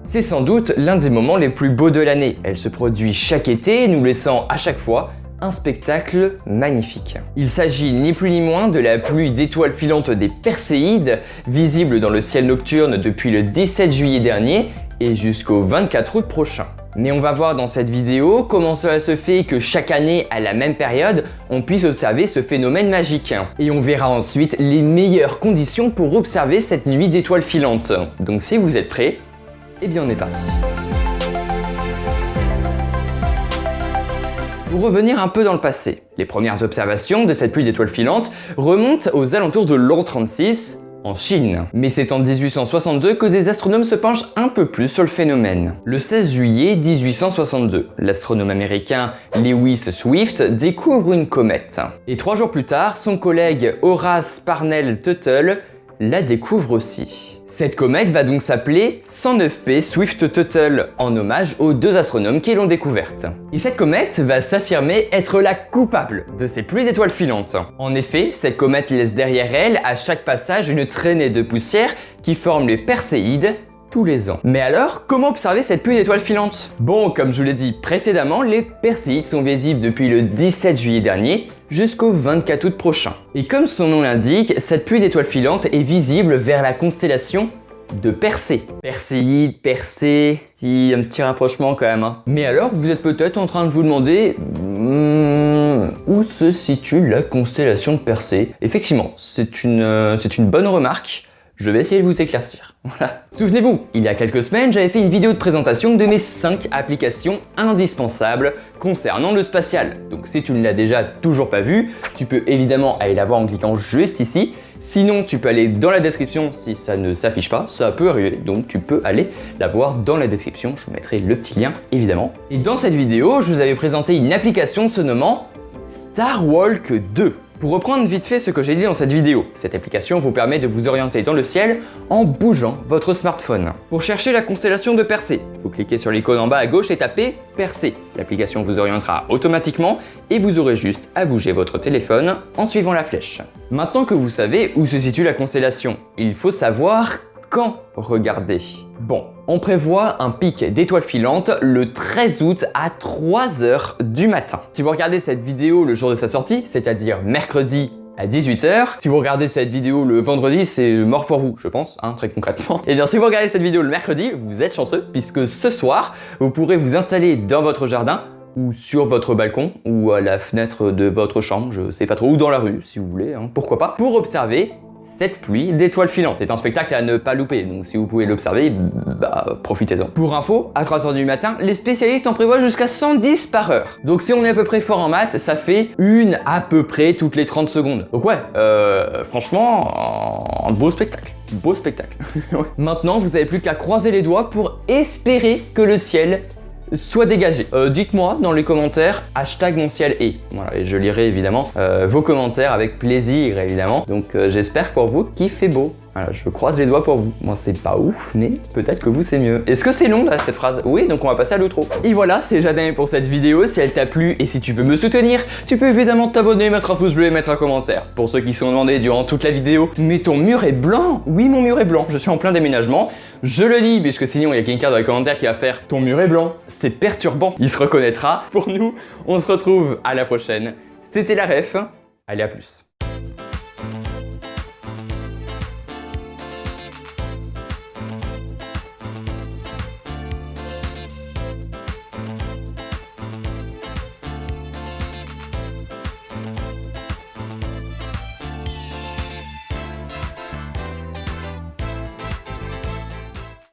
C'est sans doute l'un des moments les plus beaux de l'année. Elle se produit chaque été, nous laissant à chaque fois un spectacle magnifique. Il s'agit ni plus ni moins de la pluie d'étoiles filantes des Perséides, visible dans le ciel nocturne depuis le 17 juillet dernier et jusqu'au 24 août prochain. Mais on va voir dans cette vidéo comment cela se fait que chaque année, à la même période, on puisse observer ce phénomène magique. Et on verra ensuite les meilleures conditions pour observer cette nuit d'étoiles filantes. Donc si vous êtes prêts, eh bien on est parti. Pour revenir un peu dans le passé, les premières observations de cette pluie d'étoiles filantes remontent aux alentours de l'an 36, en Chine. Mais c'est en 1862 que des astronomes se penchent un peu plus sur le phénomène. Le 16 juillet 1862, l'astronome américain Lewis Swift découvre une comète. Et 3 jours plus tard, son collègue Horace Parnell Tuttle la découvre aussi. Cette comète va donc s'appeler 109P Swift-Tuttle, en hommage aux 2 astronomes qui l'ont découverte. Et cette comète va s'affirmer être la coupable de ces pluies d'étoiles filantes. En effet, cette comète laisse derrière elle, à chaque passage, une traînée de poussière qui forme les Perséides tous les ans. Mais alors, comment observer cette pluie d'étoiles filantes? Bon, comme je vous l'ai dit précédemment, les Perséides sont visibles depuis le 17 juillet dernier jusqu'au 24 août prochain. Et comme son nom l'indique, cette pluie d'étoiles filantes est visible vers la constellation de Persée. Perséides, Persée, un petit rapprochement quand même. Mais alors, vous êtes peut-être en train de vous demander où se situe la constellation de Persée. Effectivement, c'est une bonne remarque. Je vais essayer de vous éclaircir. Voilà. Souvenez-vous, il y a quelques semaines, j'avais fait une vidéo de présentation de mes 5 applications indispensables concernant le spatial. Donc si tu ne l'as déjà toujours pas vu, tu peux évidemment aller la voir en cliquant juste ici. Sinon, tu peux aller dans la description si ça ne s'affiche pas, ça peut arriver, donc tu peux aller la voir dans la description, je vous mettrai le petit lien évidemment. Et dans cette vidéo, je vous avais présenté une application se nommant Starwalk 2. Pour reprendre vite fait ce que j'ai dit dans cette vidéo, cette application vous permet de vous orienter dans le ciel en bougeant votre smartphone. Pour chercher la constellation de Persée, vous cliquez sur l'icône en bas à gauche et tapez Persée. L'application vous orientera automatiquement et vous aurez juste à bouger votre téléphone en suivant la flèche. Maintenant que vous savez où se situe la constellation, il faut savoir quand regarder. Bon, on prévoit un pic d'étoiles filantes le 13 août à 3 h du matin. Si vous regardez cette vidéo le jour de sa sortie, c'est-à-dire mercredi à 18 h, si vous regardez cette vidéo le vendredi, c'est mort pour vous, je pense, très concrètement. Et bien si vous regardez cette vidéo le mercredi, vous êtes chanceux, puisque ce soir, vous pourrez vous installer dans votre jardin, ou sur votre balcon, ou à la fenêtre de votre chambre, je sais pas trop, ou dans la rue, si vous voulez, pourquoi pas, pour observer cette pluie d'étoiles filantes. C'est un spectacle à ne pas louper, donc si vous pouvez l'observer, profitez-en. Pour info, à 3 h du matin, les spécialistes en prévoient jusqu'à 110 par heure. Donc si on est à peu près fort en maths, ça fait une à peu près toutes les 30 secondes. Donc ouais, franchement, un beau spectacle. Beau spectacle. Maintenant, vous n'avez plus qu'à croiser les doigts pour espérer que le ciel soit dégagé. Dites-moi dans les commentaires #monciel est. Voilà, et je lirai évidemment vos commentaires avec plaisir évidemment. Donc j'espère pour vous qu'il fait beau. Voilà, je croise les doigts pour vous. Moi c'est pas ouf, mais peut-être que vous c'est mieux. Est-ce que c'est long là cette phrase? Oui, donc on va passer à l'outro. Et voilà, c'est Jadin pour cette vidéo. Si elle t'a plu et si tu veux me soutenir, tu peux évidemment t'abonner, mettre un pouce bleu et mettre un commentaire. Pour ceux qui se sont demandés durant toute la vidéo, mais ton mur est blanc? Oui, mon mur est blanc. Je suis en plein déménagement. Je le dis, puisque sinon il y a quelqu'un dans les commentaires qui va faire ton mur est blanc. C'est perturbant. Il se reconnaîtra. Pour nous, on se retrouve à la prochaine. C'était la ref. Allez, à plus.